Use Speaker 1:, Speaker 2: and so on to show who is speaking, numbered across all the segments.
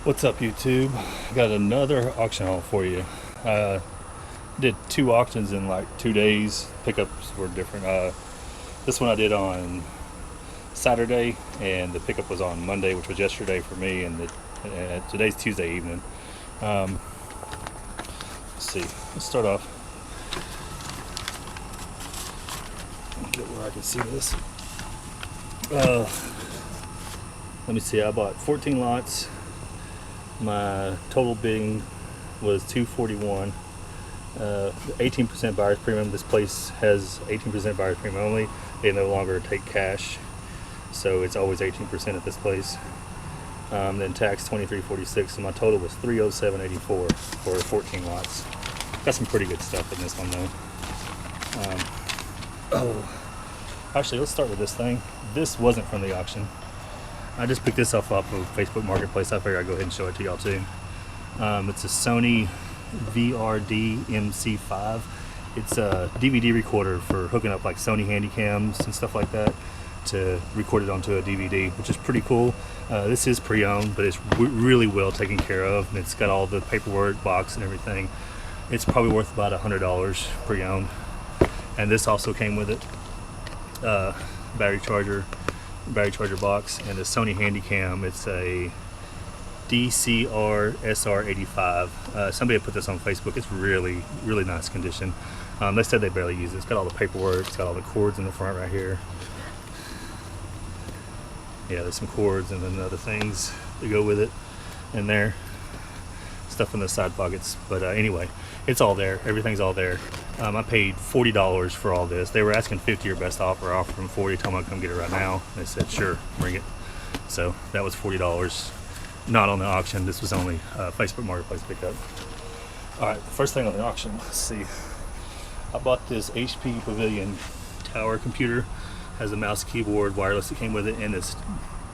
Speaker 1: What's up, YouTube? Got another auction haul for you. Did two auctions in like 2 days. Pickups were different. This one I did on Saturday, and the pickup was on Monday, which was yesterday for me, and today's Tuesday evening. Let's see. Let's start off. Get where I can see this. Let me see. I bought 14 lots. My total bidding was $241. 18% buyer's premium. This place has 18% buyer's premium only. They no longer take cash, so it's always 18% at this place. Then tax $23.46. So my total was $307.84 for 14 lots. Got some pretty good stuff in this one though. Actually, let's start with this thing. This wasn't from the auction. I just picked this up off of Facebook Marketplace. I figured I'd go ahead and show it to y'all too. It's a Sony VRD MC5. It's a DVD recorder for hooking up like Sony Handycams and stuff like that to record it onto a DVD, which is pretty cool. This is pre-owned, but it's really well taken care of, and it's got all the paperwork, box, and everything. It's probably worth about $100 pre-owned. And this also came with it. Battery charger box, and a Sony Handycam. It's a DCR SR85. Somebody put this on Facebook. It's really nice condition. They said they barely use it. It's got all the paperwork, it's got all the cords in the front right here. Yeah, there's some cords and then other things that go with it in there. Stuff in the side pockets, but anyway, it's all there. Everything's all there. I paid $40 for all this. They were asking $50 your best offer. I offered them $40. Told them I'd come get it right now. They said sure, bring it. So that was $40. Not on the auction. This was only Facebook Marketplace pickup. All right, first thing on the auction. Let's see. I bought this HP Pavilion tower computer. Has a mouse, keyboard, wireless that came with it, and this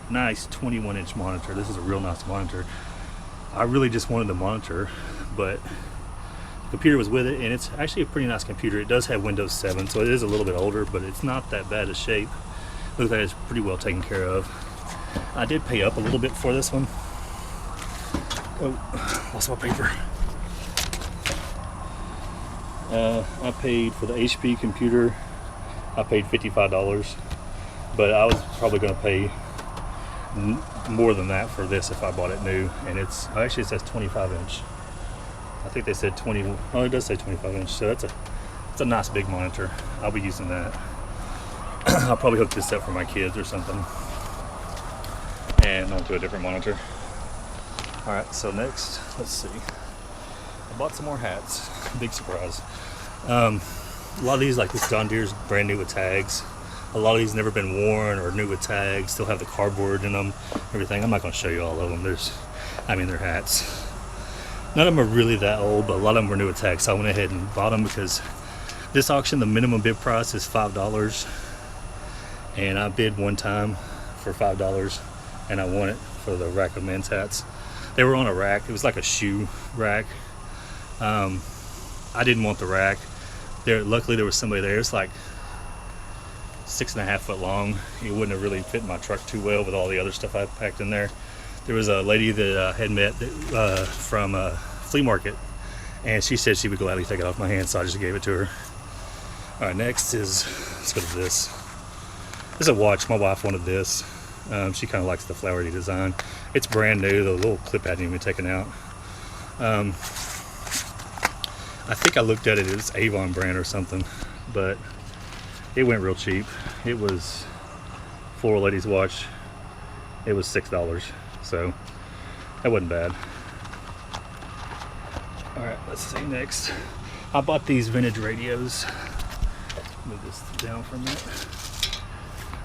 Speaker 1: nice 21-inch monitor. This is a real nice monitor. I really just wanted the monitor, but the computer was with it, and it's actually a pretty nice computer. It does have Windows 7, so it is a little bit older, but it's not that bad a shape. Looks like it's pretty well taken care of. I did pay up a little bit for this one. Oh, lost my paper. I paid for the HP computer. I paid $55, but I was probably going to pay more than that for this if I bought it new. And it's actually, it says 25-inch. I think they said 20. Oh, it does say 25-inch. So it's a nice big monitor. I'll be using that. I'll probably hook this up for my kids or something, and onto a different monitor. All right. So next, let's see. I bought some more hats. Big surprise. A lot of these, like this John Deere's brand new with tags. A lot of these never been worn or new with tags. Still have the cardboard in them. Everything. I'm not going to show you all of them. They're hats. None of them are really that old, but a lot of them were new with tags. So I went ahead and bought them because this auction, the minimum bid price is $5, and I bid one time for $5, and I won it for the rack of men's hats. They were on a rack. It was like a shoe rack. I didn't want the rack. Luckily there was somebody there. It's like 6.5 foot long. It wouldn't have really fit in my truck too well with all the other stuff I packed in there. There was a lady that I had met from a flea market, and she said she would gladly take it off my hands, so I just gave it to her. All right, next is, let's go to this. This is a watch. My wife wanted this. She kind of likes the flowery design. It's brand new. The little clip hadn't even been taken out. I think I looked at it. It's Avon brand or something, but it went real cheap. It was for a lady's watch. It was $6, so that wasn't bad. All right, let's see next. I bought these vintage radios. Move this down for a minute.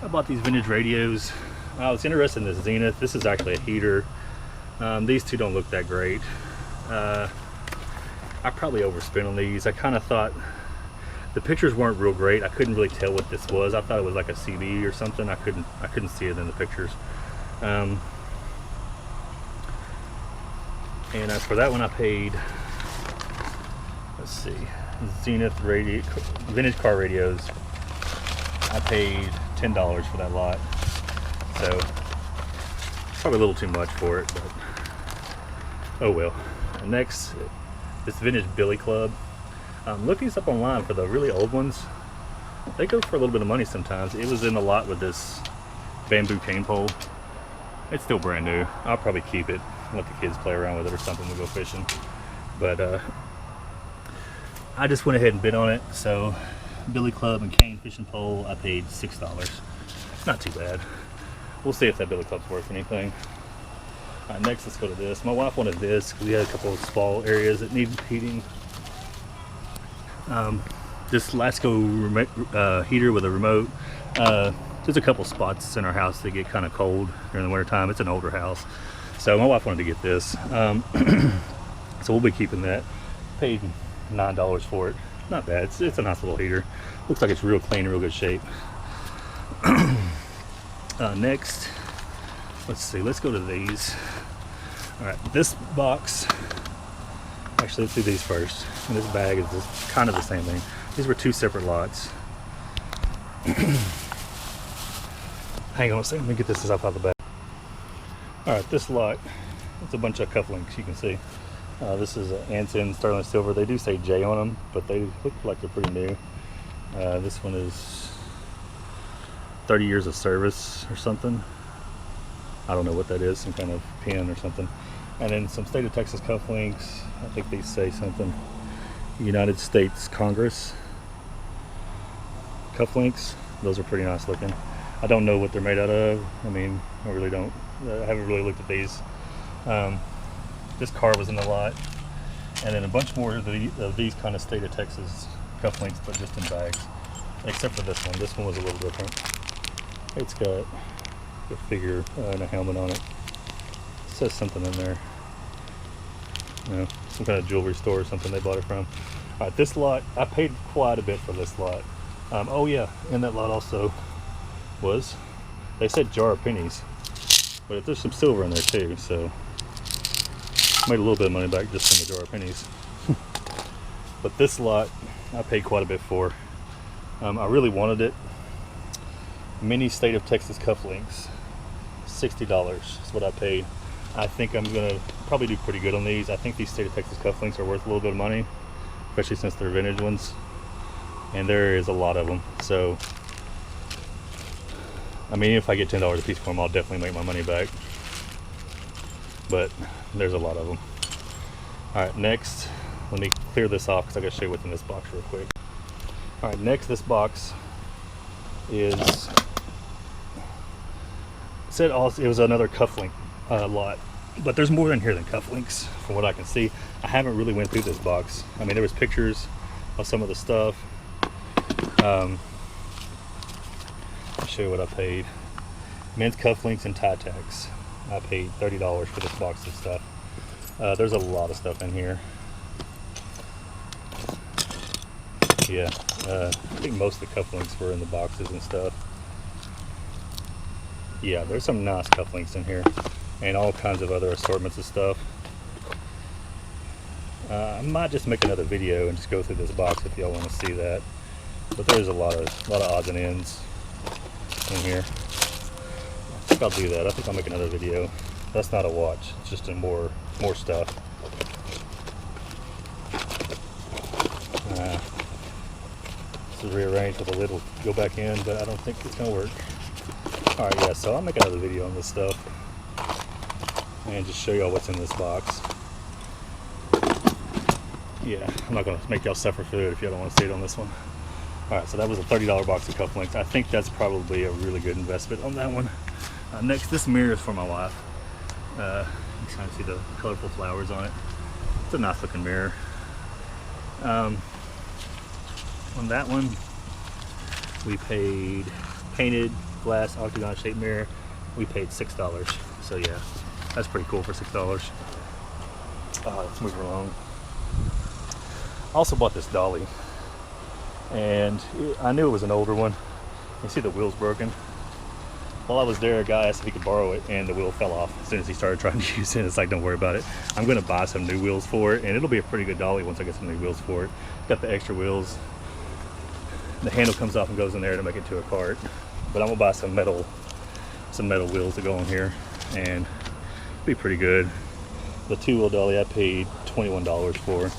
Speaker 1: I bought these vintage radios. I was interested in this Zenith. This is actually a heater. These two don't look that great. I probably overspent on these. I kind of thought the pictures weren't real great. I couldn't really tell what this was. I thought it was like a CD or something. I couldn't see it in the pictures. And for that one I paid, let's see, Zenith vintage car radios. I paid $10 for that lot. So probably a little too much for it, but Oh well. Next, this vintage billy club. Look these up online for the really old ones. They go for a little bit of money sometimes. It was in the lot with this bamboo cane pole. It's still brand new. I'll probably keep it, let the kids play around with it or something. We'll go fishing. But I just went ahead and bid on it. So billy club and cane fishing pole, I paid $6. Not too bad. We'll see if that billy club's worth anything. All right, next let's go to this. My wife wanted this because we had a couple of small areas that need heating. This Lasco heater with a remote. There's a couple spots in our house that get kind of cold during the winter time. It's an older house, so my wife wanted to get this. So we'll be keeping that. Paid $9 for it. Not bad. It's a nice little heater. Looks like it's real clean, real good shape. Next, let's see. Let's go to these. All right, this box. Actually, let's do these first. And this bag is kind of the same thing. These were two separate lots. Hang on a second, let me get this up out of the bag. Alright, this lot, it's a bunch of cufflinks, you can see. This is Anson sterling silver. They do say J on them, but they look like they're pretty new. This one is 30 years of service or something. I don't know what that is, some kind of pin or something. And then some state of Texas cufflinks. I think they say something. United States Congress cufflinks. Those are pretty nice looking. I don't know what they're made out of. I mean, I really don't. I haven't really looked at these. This car was in the lot, and then a bunch more of these kind of state of Texas cufflinks, but just in bags. Except for this one. This one was a little different. It's got a figure and a helmet on it. It says something in there. You know, some kind of jewelry store or something they bought it from. All right, this lot, I paid quite a bit for this lot. Oh yeah, and that lot also was, they said jar of pennies, but there's some silver in there too, so made a little bit of money back just from the jar of pennies. But this lot, I paid quite a bit for. I really wanted it. Mini state of Texas cufflinks, $60 is what I paid. I think I'm gonna probably do pretty good on these. I think these state of Texas cufflinks are worth a little bit of money, especially since they're vintage ones, and there is a lot of them. So I mean, if I get $10 a piece for them, I'll definitely make my money back, but there's a lot of them. All right, next, let me clear this off because I gotta show you what's in this box real quick. All right, next, this box is, it was another cufflink lot, but there's more in here than cufflinks from what I can see. I haven't really went through this box. I mean, there was pictures of some of the stuff. I'll show you what I paid. Men's cufflinks and tie tacks. I paid $30 for this box of stuff. There's a lot of stuff in here. Yeah, I think most of the cufflinks were in the boxes and stuff. Yeah, there's some nice cufflinks in here, and all kinds of other assortments of stuff. I might just make another video and just go through this box if y'all want to see that. But there's a lot of odds and ends in here. I think I'll do that. I think I'll make another video. That's not a watch. It's just more stuff. This is rearranged so the lid will go back in, but I don't think it's gonna work. All right, yeah. So I'll make another video on this stuff and just show y'all what's in this box. Yeah, I'm not gonna make y'all suffer for it if y'all don't want to see it on this one. All right, so that was a $30 box of cufflinks. I think that's probably a really good investment on that one. Next, this mirror is for my wife. You can kind of see the colorful flowers on it. It's a nice looking mirror. On that one, we paid painted glass octagon shaped mirror. We paid $6. So yeah, that's pretty cool for $6. Let's move along. I also bought this dolly, and I knew it was an older one. You see the wheel's broken. While I was there, a guy asked if he could borrow it, and the wheel fell off as soon as he started trying to use it. It's like, don't worry about it. I'm going to buy some new wheels for it, and it'll be a pretty good dolly once I get some new wheels for it. Got the extra wheels. The handle comes off and goes in there to make it to a cart. But I'm going to buy some metal wheels to go on here, and it'll be pretty good. The 2-wheel dolly I paid $21 for.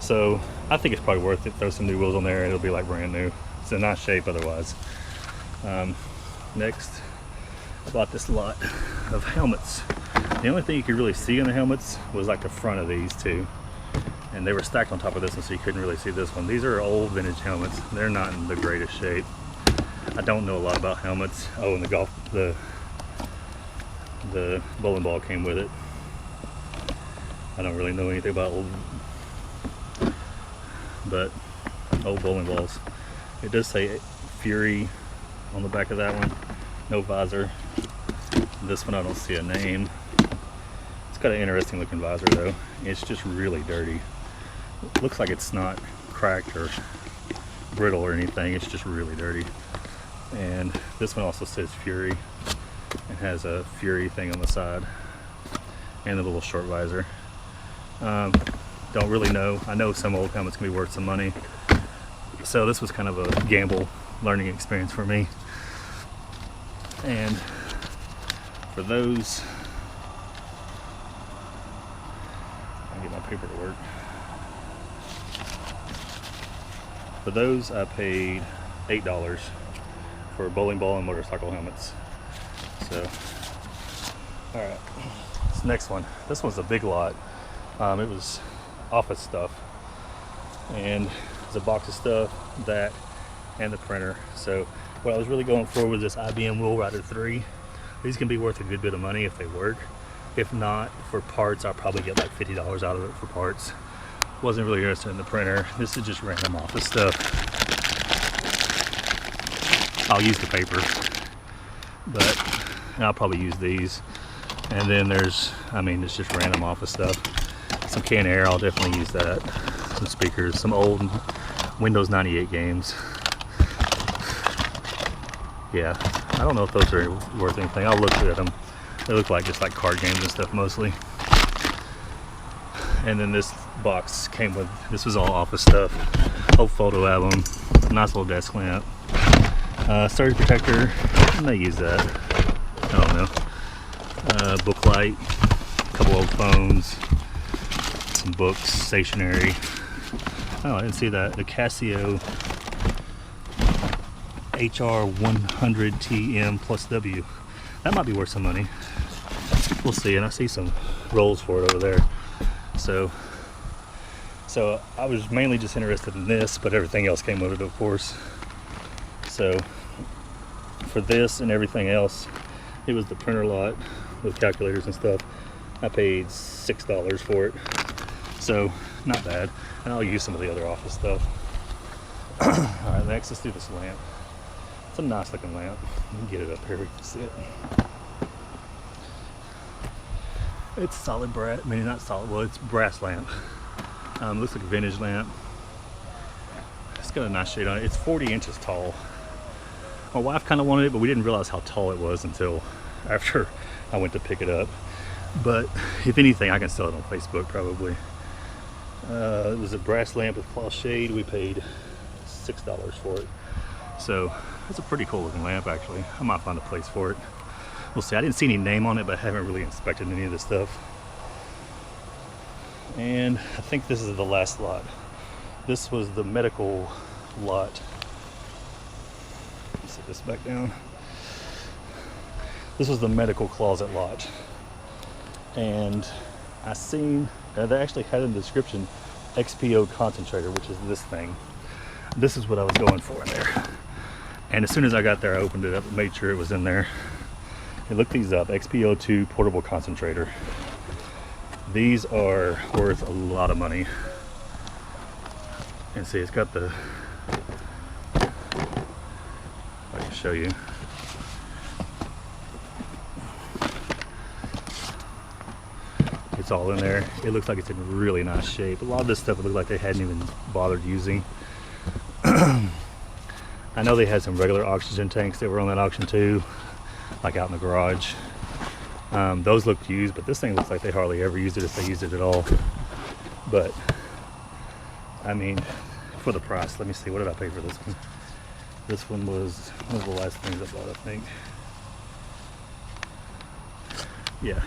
Speaker 1: So I think it's probably worth it. Throw some new wheels on there and it'll be like brand new. It's in nice shape otherwise. Next, I bought this lot of helmets. The only thing you could really see in the helmets was like the front of these two. And they were stacked on top of this one, so you couldn't really see this one. These are old vintage helmets. They're not in the greatest shape. I don't know a lot about helmets. Oh, and the bowling ball came with it. I don't really know anything about old bowling balls. It does say Fury on the back of that one. No visor. This one I don't see a name. It's got an interesting looking visor though. It's just really dirty. It looks like it's not cracked or brittle or anything. It's just really dirty. And this one also says Fury. It has a Fury thing on the side and a little short visor. Don't really know. I know some old helmets can be worth some money. So this was kind of a gamble learning experience for me. And for those, I'll get my paper to work. For those I paid $8 for bowling ball and motorcycle helmets. So, alright, this next one. This one's a big lot. It was office stuff. And there's a box of stuff, that, and the printer. So what I was really going for was this IBM Wheel Rider 3. These can be worth a good bit of money if they work. If not, for parts, I'll probably get like $50 out of it for parts. Wasn't really interested in the printer. This is just random office stuff. I'll use the paper, but I'll probably use these. And then there's, it's just random office stuff. Some canned air, I'll definitely use that. Some speakers, some old Windows 98 games. Yeah, I don't know if those are worth anything. I'll look at them. They look like just like card games and stuff mostly. And then this box came with, this was all office stuff. Old photo album, nice little desk lamp. Surge protector, I may use that. I don't know. Book light, a couple old phones, some books, stationery. Oh, I didn't see that. The Casio HR100TM plus W. That might be worth some money. We'll see. And I see some rolls for it over there. So I was mainly just interested in this, but everything else came with it, of course. So for this and everything else, it was the printer lot with calculators and stuff. I paid $6 for it. So not bad. And I'll use some of the other office stuff. Alright, next let's do this lamp. It's a nice looking lamp. Let me get it up here, we can see it. It's solid brass, not solid, well, it's brass lamp. Looks like a vintage lamp. It's got a nice shade on it. It's 40 inches tall. My wife kind of wanted it, but we didn't realize how tall it was until after I went to pick it up. But if anything, I can sell it on Facebook probably. It was a brass lamp with cloth shade. We paid $6 for it. So it's a pretty cool looking lamp actually. I might find a place for it. We'll see. I didn't see any name on it, but I haven't really inspected any of this stuff. And I think this is the last lot. This was the medical lot. Set this back down. This was the medical closet lot. And I seen, they actually had in the description XPO concentrator, which is this thing. This is what I was going for in there. And as soon as I got there, I opened it up and made sure it was in there. And look these up, XPO2 portable concentrator. These are worth a lot of money. And see, it's got the, I can show you. It's all in there. It looks like it's in really nice shape. A lot of this stuff looked like they hadn't even bothered using. I know they had some regular oxygen tanks that were on that auction too, like out in the garage. Those looked used, but this thing looks like they hardly ever used it, if they used it at all. But I mean, for the price, let me see, what did I pay for this one? This one was one of the last things I bought, I think. Yeah.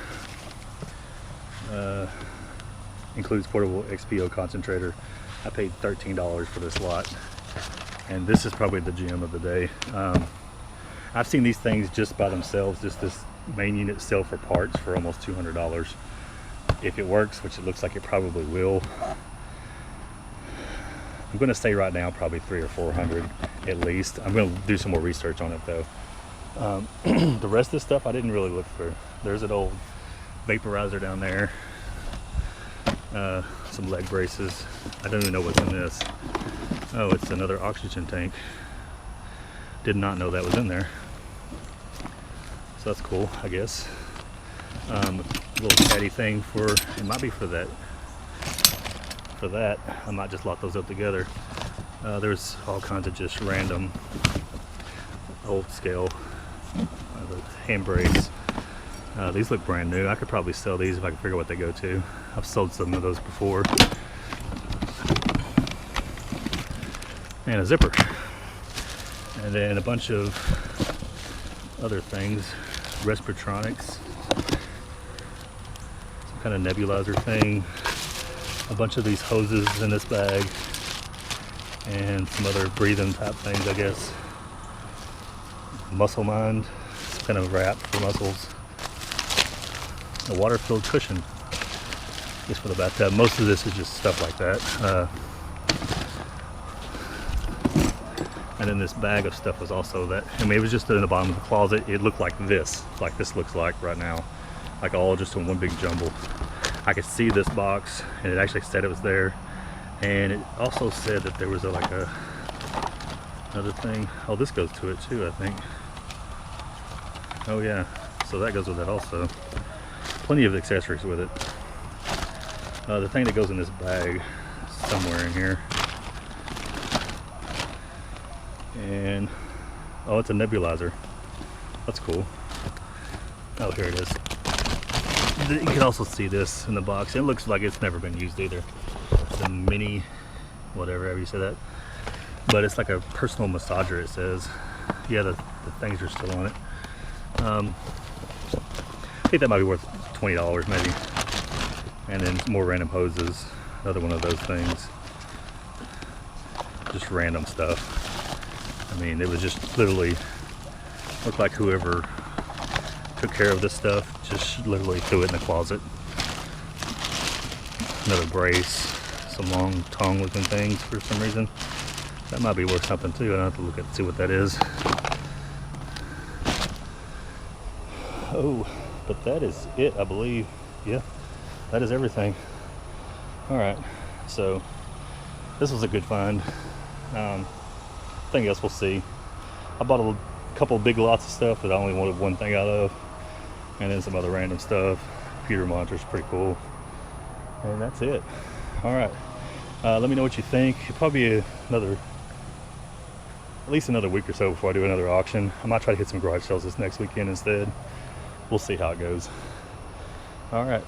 Speaker 1: includes portable XPO concentrator. I paid $13 for this lot, and this is probably the gem of the day. I've seen these things just by themselves, just this main unit sell for parts for almost $200. If it works, which it looks like it probably will, I'm going to say right now probably $300 or $400 at least. I'm going to do some more research on it though. The rest of the stuff I didn't really look for. There's an old vaporizer down there, some leg braces. I don't even know what's in this. Oh, it's another oxygen tank. Did not know that was in there, so that's cool, I guess. Little caddy thing for, it might be for that. I might just lock those up together. There's all kinds of just random old scale hand brace. These look brand new. I could probably sell these if I could figure out what they go to. I've sold some of those before. And a zipper. And then a bunch of other things. Respiratronics. Some kind of nebulizer thing. A bunch of these hoses in this bag. And some other breathing type things, I guess. Muscle Mind. Some kind of wrap for muscles. A water-filled cushion just for the bathtub. Most of this is just stuff like that. And then this bag of stuff was also that. I mean, it was just in the bottom of the closet. It looked like this looks like right now, like all just in one big jumble. I could see this box, and it actually said it was there, and it also said that there was another thing. Oh, this goes to it too, I think. Oh yeah, so that goes with it also. Plenty of accessories with it. The thing that goes in this bag somewhere in here, and oh, it's a nebulizer. That's cool. Oh, here it is. You can also see this in the box. It looks like it's never been used either. The mini, whatever you say that, but it's like a personal massager, it says. Yeah, the things are still on it. I think that might be worth $20 maybe. And then more random hoses, another one of those things. Just random stuff. I mean, it was just literally, looked like whoever took care of this stuff just literally threw it in the closet. Another brace, some long tongue looking things for some reason. That might be worth something too. I'll have to look at see what that is. Oh, but that is it, I believe. Yeah, that is everything. All right, so this was a good find. I guess we'll see. I bought a couple of big lots of stuff that I only wanted one thing out of, and then some other random stuff. Computer monitor's pretty cool, and that's it. All right, let me know what you think. It'll probably be at least another week or so before I do another auction. I might try to hit some garage sales this next weekend instead. We'll see how it goes. All right,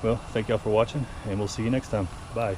Speaker 1: well, thank y'all for watching, and we'll see you next time. Bye.